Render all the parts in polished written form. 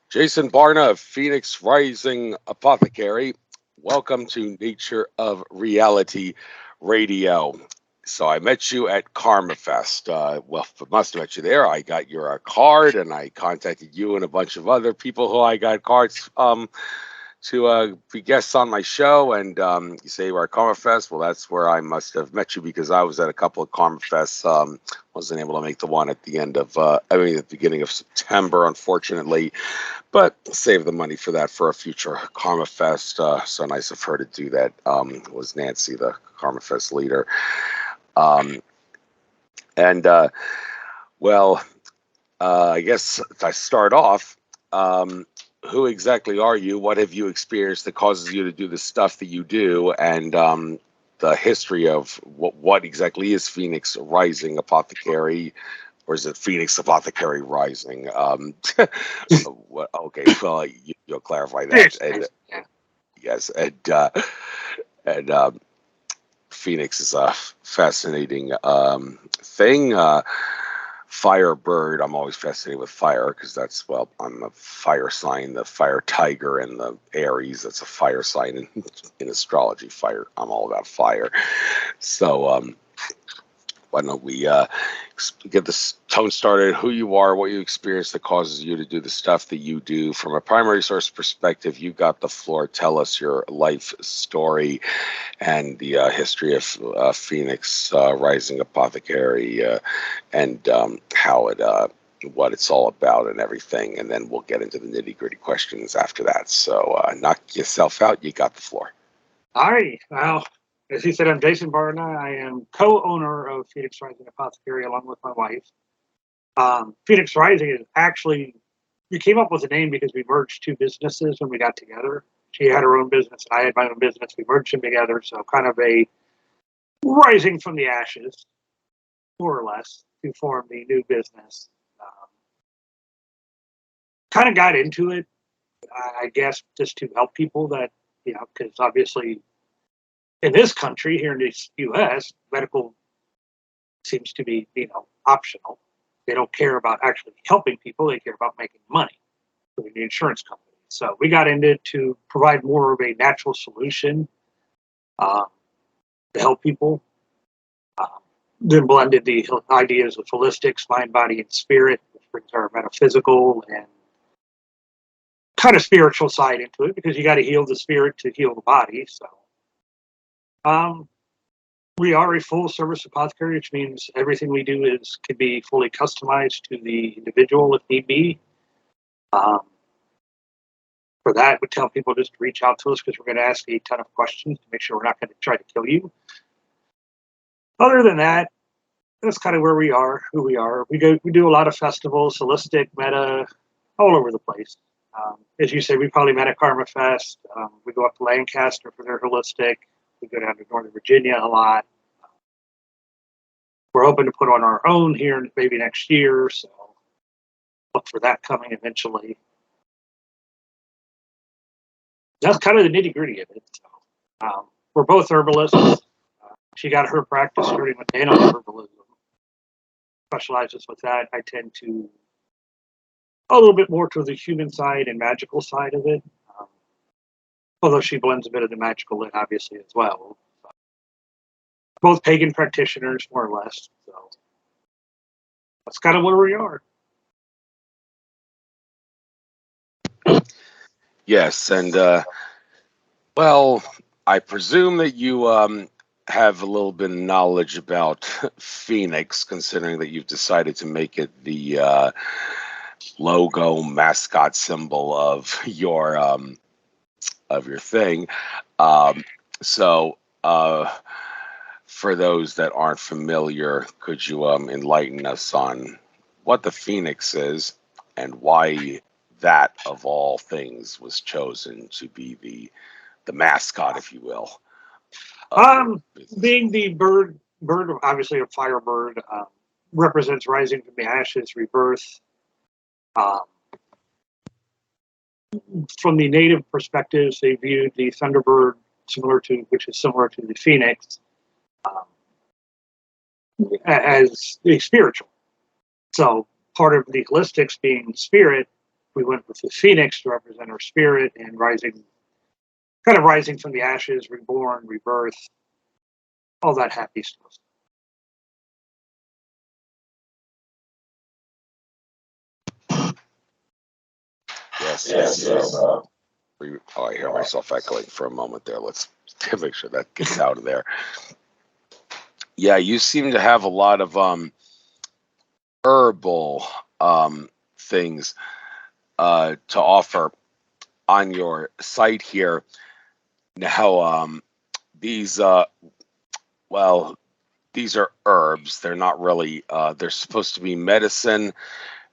Jason Barna of Phoenix Rising Apothecary. Welcome to Nature of Reality Radio. So I met you at Karma Fest. Well, I must have met you there. I got your card, and I contacted you and a bunch of other people who I got cards to be guests on my show. And you say we're at Karma Fest. Well, that's where I must have met you because I was at a couple of Karma Fests. Wasn't able to make the one at the end of, at the beginning of September, unfortunately. But save the money for that for a future Karma Fest. So nice of her to do that. Was Nancy, the Karma Fest leader. Um, and well, I guess if I start off, who exactly are you? What have you experienced that causes you to do the stuff that you do? And the history of what exactly is Phoenix Rising Apothecary? Or is it Phoenix Apothecary Rising? Okay, well, you'll clarify that. And Yeah. yes, and Phoenix is a fascinating thing. Firebird, I'm always fascinated with fire because that's, well, I'm a fire sign, the fire tiger, and the Aries, that's a fire sign in astrology. Fire, I'm all about fire. So, why don't we get this tone started? Who you are, what you experience that causes you to do the stuff that you do. From a primary source perspective, you got the floor. Tell us your life story and the history of Phoenix Rising Apothecary and how it, what it's all about and everything. And then we'll get into the nitty gritty questions after that. So knock yourself out. You got the floor. All right. Well, as you said, I'm Jason Barna. I am co-owner of Phoenix Rising Apothecary along with my wife. Phoenix Rising is actually, we came up with the name because we merged two businesses when we got together. She had her own business and I had my own business. We merged them together. So kind of a rising from the ashes, more or less, to form the new business. Um, Kind of got into it, I guess, just to help people that, because obviously in this country, here in the U.S., medical seems to be, optional. They don't care about actually helping people. They care about making money for the insurance company. So we got into it to provide more of a natural solution um, to help people. Um, then blended the ideas of holistics, mind, body, and spirit, which brings our metaphysical and kind of spiritual side into it because you got to heal the spirit to heal the body. So um, we are a full service apothecary, which means everything we do can be fully customized to the individual if need be. Um, for that, we tell people just to reach out to us because we're going to ask you a ton of questions to make sure we're not going to try to kill you. Other than that, that's kind of where we are, who we are. We do a lot of festivals, holistic, meta, all over the place. As you say, we probably met at Karma Fest. We go up to Lancaster for their holistic. We go down to Northern Virginia a lot. We're hoping to put on our own here maybe next year, so look for that coming eventually. That's kind of the nitty gritty of it. So, we're both herbalists. She got her practice starting with nano herbalism. Specializes with that. I tend to a little bit more to the human side and magical side of it. Although she blends a bit of the magical in, obviously, as well. Both pagan practitioners, more or less. So that's kind of where we are. Yes, and well, I presume that you have a little bit of knowledge about Phoenix, considering that you've decided to make it the logo mascot symbol of your thing. Um, so, for those that aren't familiar, could you enlighten us on what the Phoenix is and why that, of all things, was chosen to be the mascot, if you will, of your business? Being the bird, obviously a firebird, represents rising from the ashes, rebirth. Um, from the native perspectives, they viewed the thunderbird which is similar to the phoenix, um, as the spiritual. So part of the holistics being spirit we went with the phoenix to represent our spirit and rising from the ashes, reborn, rebirth, all that happy stuff. Yes. I hear myself echoing for a moment there. Let's make sure that gets out of there. Yeah, you seem to have a lot of herbal things to offer on your site here. Now, these these are herbs. They're not really. They're supposed to be medicine,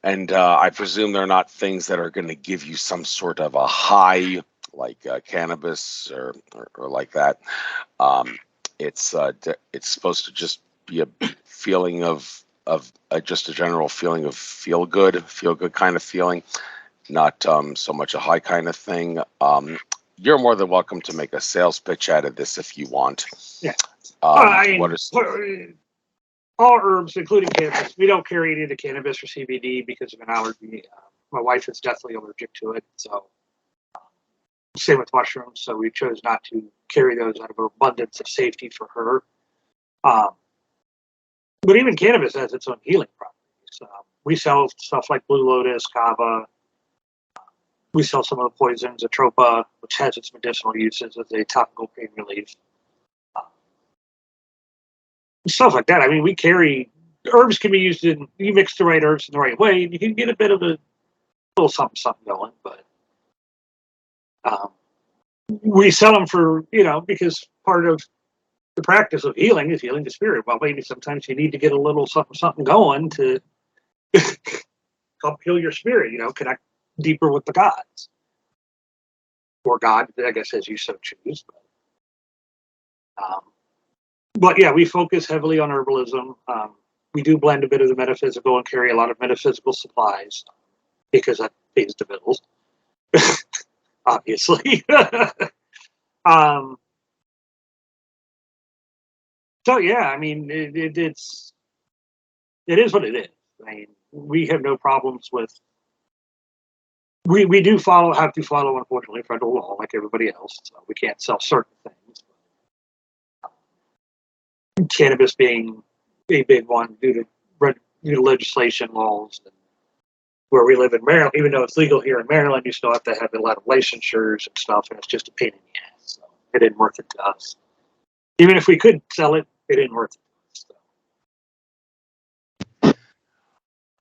and I presume they're not things that are going to give you some sort of a high, like cannabis or like that. Um, it's supposed to just be a feeling of just a general feeling of feel good kind of feeling, not so much a high kind of thing. You're more than welcome to make a sales pitch out of this if you want. Yeah. I mean, What is all herbs, including cannabis. We don't carry any of the cannabis or CBD because of an allergy. My wife is deathly allergic to it, so same with mushrooms. So we chose not to carry those out of an abundance of safety for her. Um, but even cannabis has its own healing properties. We sell stuff like blue lotus, kava. We sell some of the poisons, atropa, which has its medicinal uses as a topical pain relief. Stuff like that. I mean, we carry herbs can be used in, you mix the right herbs in the right way, and you can get a bit of a little something going. But um, we sell them for, because part of the practice of healing is healing the spirit. Well, maybe sometimes you need to get a little something going to help heal your spirit, connect deeper with the gods. Or God, I guess, as you so choose. But yeah, we focus heavily on herbalism. We do blend a bit of the metaphysical and carry a lot of metaphysical supplies because that pays the bills, obviously. So yeah, I mean, it is what it is. I mean, we have no problems with. We do have to follow, unfortunately, federal law like everybody else. So we can't sell certain things. Cannabis being a big one due to legislation laws. And where we live in Maryland, even though it's legal here in Maryland, you still have to have a lot of licensures and stuff, and it's just a pain in the ass. So it didn't worth it to us. Even if we could sell it, it didn't worth it to us. So.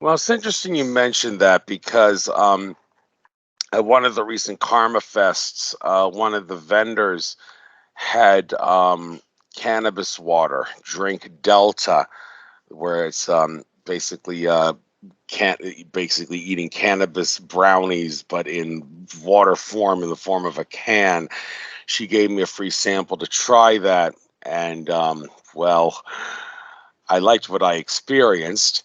Well, it's interesting you mentioned that because at one of the recent Karma Fests, one of the vendors had cannabis water, Drink Delta, where it's basically basically eating cannabis brownies, but in water form, in the form of a can. She gave me a free sample to try that, and well, I liked what I experienced,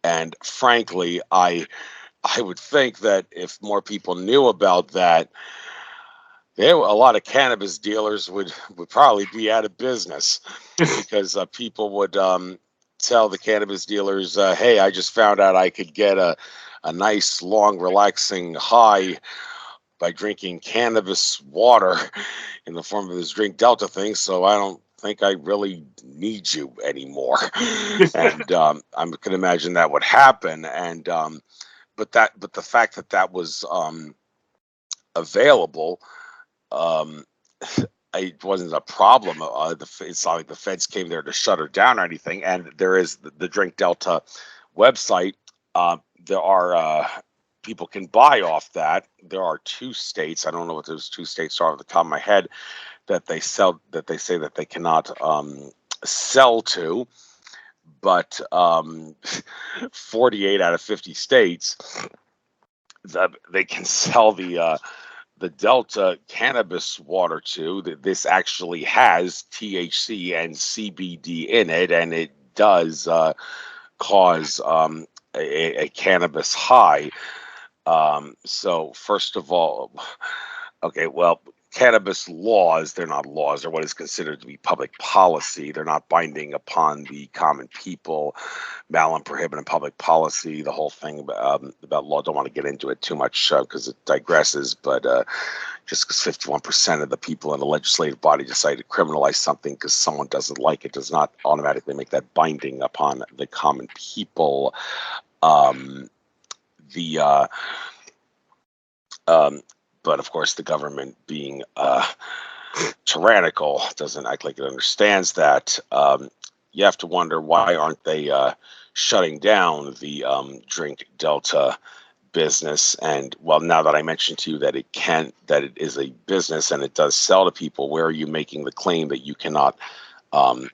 and frankly, I would think that if more people knew about that, a lot of cannabis dealers would probably be out of business because people would tell the cannabis dealers, "Hey, I just found out I could get a nice, long, relaxing high by drinking cannabis water in the form of this Drink Delta thing. So I don't think I really need you anymore." And I can imagine that would happen. And but the fact that that was available, um, it wasn't a problem. It's not like the feds came there to shut her down or anything. And there is the Drink Delta website. There are people can buy off that. There are 2 states. I don't know what those 2 states are off the top of my head that they say that they cannot sell to. But 48 out of 50 states that they can sell the Delta cannabis water to. This actually has THC and CBD in it, and it does cause a cannabis high. So first of all, okay, well, cannabis laws, they're not laws. They're what is considered to be public policy. They're not binding upon the common people. Malum prohibitum public policy, the whole thing about law. Don't want to get into it too much because it digresses, but just because 51% of the people in the legislative body decide to criminalize something because someone doesn't like it does not automatically make that binding upon the common people. The But of course, the government being tyrannical doesn't act like it understands that. You have to wonder, why aren't they shutting down the Drink Delta business? And well, now that I mentioned to you that it is a business and it does sell to people, where are you making the claim that you cannot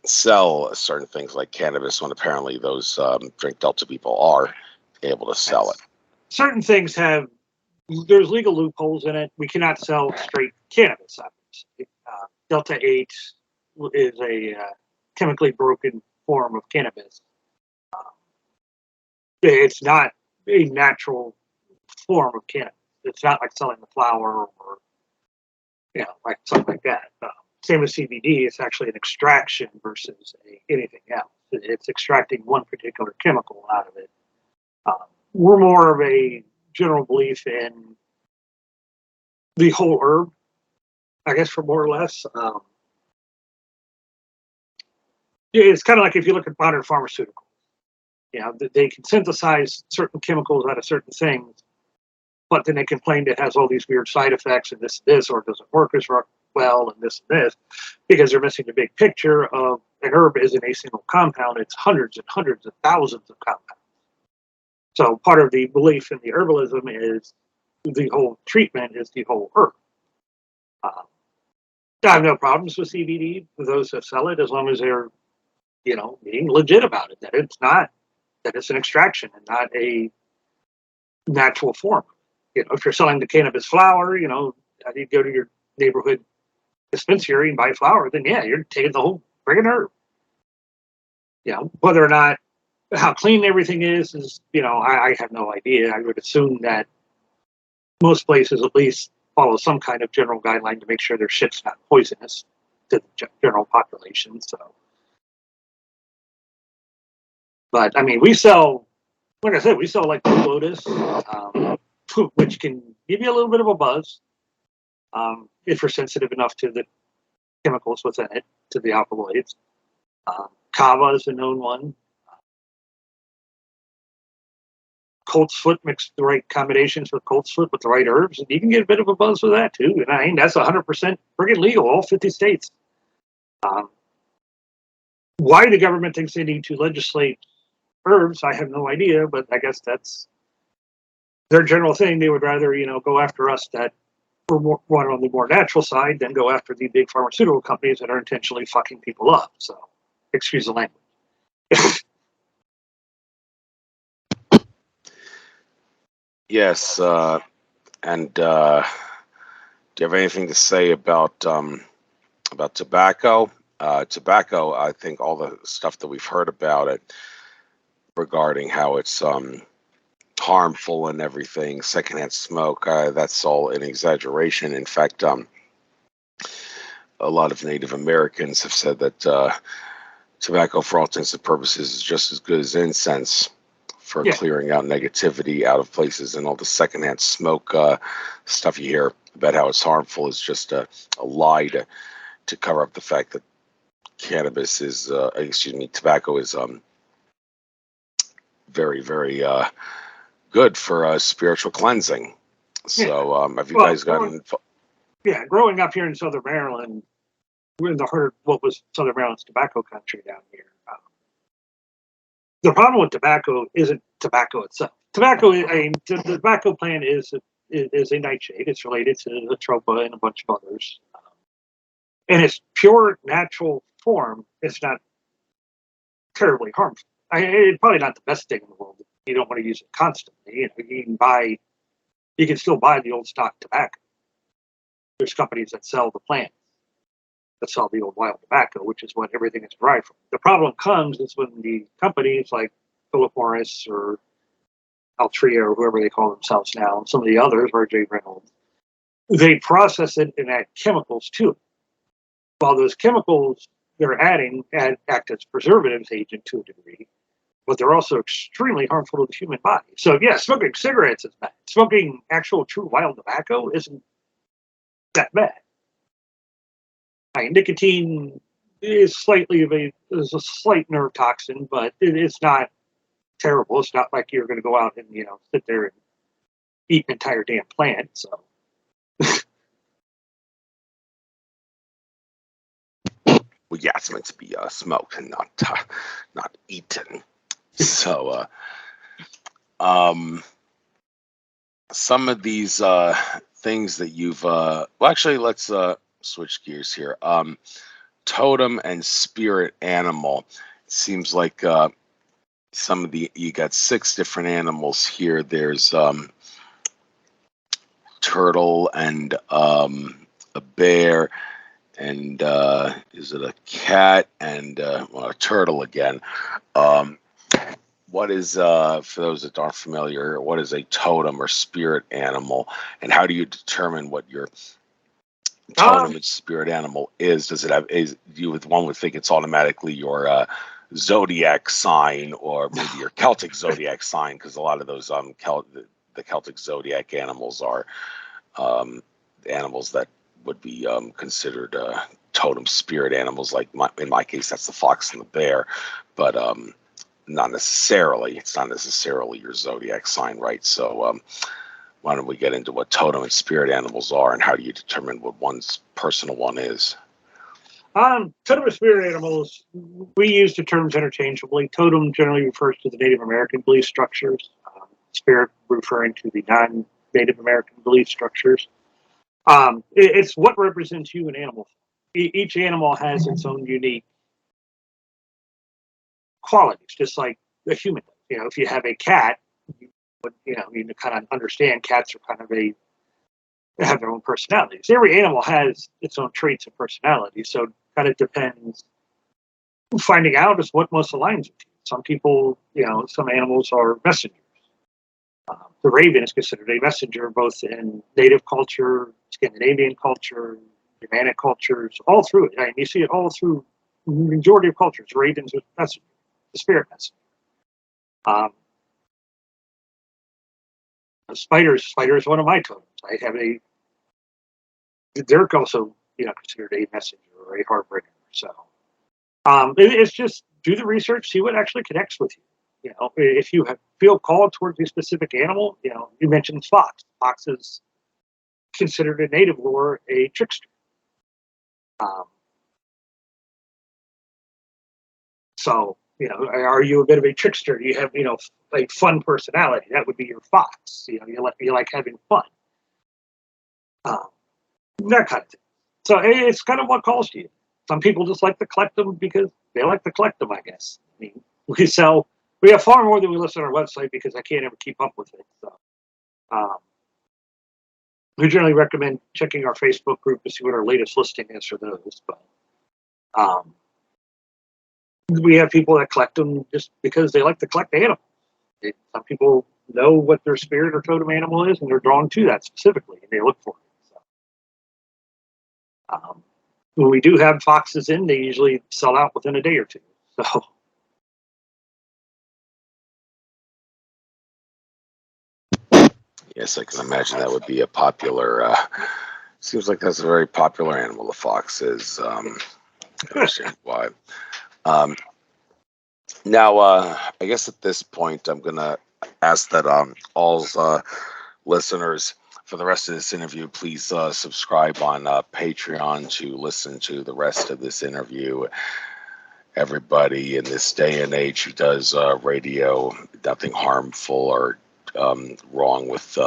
sell certain things like cannabis when apparently those Drink Delta people are able to sell it? Certain things there's legal loopholes in it. We cannot sell straight cannabis, obviously. Delta 8 is a chemically broken form of cannabis. It's not a natural form of cannabis. It's not like selling the flower or, like something like that. Same with CBD. It's actually an extraction versus anything else. It's extracting one particular chemical out of it. We're more of a general belief in the whole herb, I guess, for more or less. It's kind of like if you look at modern pharmaceuticals. They can synthesize certain chemicals out of certain things, but then they complain it has all these weird side effects and this, or it doesn't work as well, and this, because they're missing the big picture of an herb isn't a single compound. It's hundreds and hundreds of thousands of compounds. So part of the belief in the herbalism is the whole treatment is the whole herb. I have no problems with CBD for those that sell it, as long as they're, being legit about it, that it's an extraction and not a natural form. If you're selling the cannabis flower, you go to your neighborhood dispensary and buy flower, then yeah, you're taking the whole friggin' herb. Whether or not how clean everything is, I have no idea. I would assume that most places at least follow some kind of general guideline to make sure their shit's not poisonous to the general population. So, but I mean, we sell, like I said, like Blue Lotus, which can give you a little bit of a buzz if you're sensitive enough to the chemicals within it, to the alkaloids. Kava is a known one. Colt's foot, mixed the right combinations with Colt's foot with the right herbs, and you can get a bit of a buzz with that too. And I mean, that's 100% friggin' legal, all 50 states. Why the government thinks they need to legislate herbs, I have no idea, but I guess that's their general thing. They would rather, go after us that we're one on the more natural side than go after the big pharmaceutical companies that are intentionally fucking people up. So, excuse the language. Yes, and do you have anything to say about tobacco? Tobacco, I think all the stuff that we've heard about it regarding how it's harmful and everything, secondhand smoke, that's all an exaggeration. In fact, a lot of Native Americans have said that tobacco, for all intents and purposes, is just as good as incense for clearing out negativity out of places, and all the secondhand smoke stuff you hear about how it's harmful is just a lie to cover up the fact that tobacco is very, very good for spiritual cleansing. So have you guys gotten... Growing up here in Southern Maryland, we're in the heart of what was Southern Maryland's tobacco country down here. The problem with tobacco isn't tobacco itself. The tobacco plant is a nightshade. It's related to the tropa and a bunch of others. In its pure natural form, it's not terribly harmful. It's probably not the best thing in the world. You don't want to use it constantly. You can still buy the old stock tobacco. There's companies that sell the plant, that sell the old wild tobacco, which is what everything is derived from. The problem comes is when the companies like Philip Morris or Altria or whoever they call themselves now, and some of the others, R.J. Reynolds, they process it and add chemicals to it. While those chemicals they're adding act as preservatives agent to a degree, but they're also extremely harmful to the human body. So yeah, smoking cigarettes is bad. Smoking actual true wild tobacco isn't that bad. Nicotine is is a slight nerve toxin, but it's not terrible. It's not like you're going to go out and sit there and eat an entire damn plant. So Well, yeah, it's meant to be smoked and not eaten. So, some of these things that you've well, actually, let's switch gears here. Totem and spirit animal. It seems like some of you got 6 different animals here. There's turtle and a bear, and is it a cat and well, a turtle again. What is for those that aren't familiar, what is a totem or spirit animal, and how do you determine what your totem and spirit animal is? Does it have one would think it's automatically your zodiac sign, or maybe your Celtic zodiac sign, because a lot of those the Celtic zodiac animals are animals that would be considered totem spirit animals. Like in my case, that's the fox and the bear, but not necessarily. It's not necessarily your zodiac sign, right? So why don't we get into what totem and spirit animals are, and how do you determine what one's personal one is? Totem and spirit animals, we use the terms interchangeably. Totem generally refers to the Native American belief structures. Spirit referring to the non-Native American belief structures. It's what represents you in animal. Each animal has its own unique qualities, just like a human does. If you have a cat, you kind of understand cats are kind of they have their own personalities. Every animal has its own traits and personalities, so it kind of depends. Finding out is what most aligns with you. Some people, some animals are messengers. The raven is considered a messenger both in native culture, Scandinavian culture, Germanic cultures, all through it. I mean, you see it all through the majority of cultures. Ravens are messenger, the spirit messenger. Spider is one of my totems. I have they're also considered a messenger or a harbinger. So it's just do the research, see what actually connects with you. If you feel called towards a specific animal, you mentioned fox. Fox is considered in native lore a trickster. So, are you a bit of a trickster? Do you have, a fun personality? That would be your fox. You like having fun. That kind of thing. So it's kind of what calls to you. Some people just like to collect them because they like to collect them, I guess. I mean, we have far more than we list on our website because I can't ever keep up with it. So, we generally recommend checking our Facebook group to see what our latest listing is for those. But we have people that collect them just because they like to collect animals. Some people know what their spirit or totem animal is, and they're drawn to that specifically, and they look for it. So, when we do have foxes in, they usually sell out within a day or two. So, Yes, I can imagine that would be a popular. Seems like that's a very popular animal. The fox is. I understand why. Now, I guess at this point, I'm gonna ask that all's listeners for the rest of this interview, please subscribe on Patreon to listen to the rest of this interview. Everybody in this day and age who does radio, nothing harmful or wrong with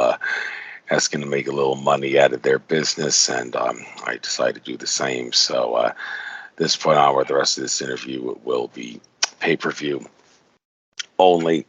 asking to make a little money out of their business, and I decided to do the same. So this point onward, the rest of this interview will be pay-per-view only.